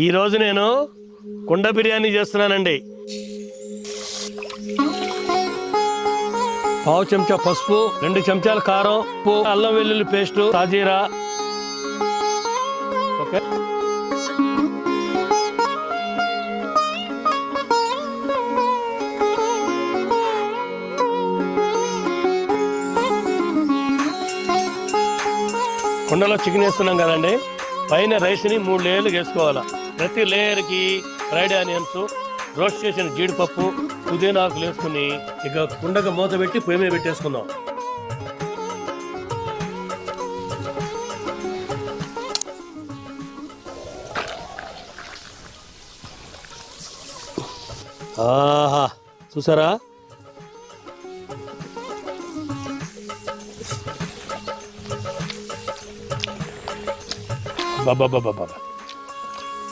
ఈరోజు నేను కుండ బిర్యానీ చేస్తున్నానండి. పావు చెంచా పసుపు, 2 చెంచాల కారం, ఉప్పు, అల్లం వెల్లుల్లి పేస్ట్, సాజీరా. ఓకే, కుండలో చికెన్ వేస్తున్నాం కదండి. పైన రైస్ని 3 లేయర్లు వేసుకోవాలి. ప్రతి లేయర్కి ఫ్రైడ్ ఆనియన్స్, రోస్ట్ చేసిన జీడిపప్పు, పుదీనా ఆకులు వేసుకుని ఇక కుండగా మూత పెట్టి పొయ్యి మీద పెట్టేసుకుందాం. ఆహా, చూసారా? బాబా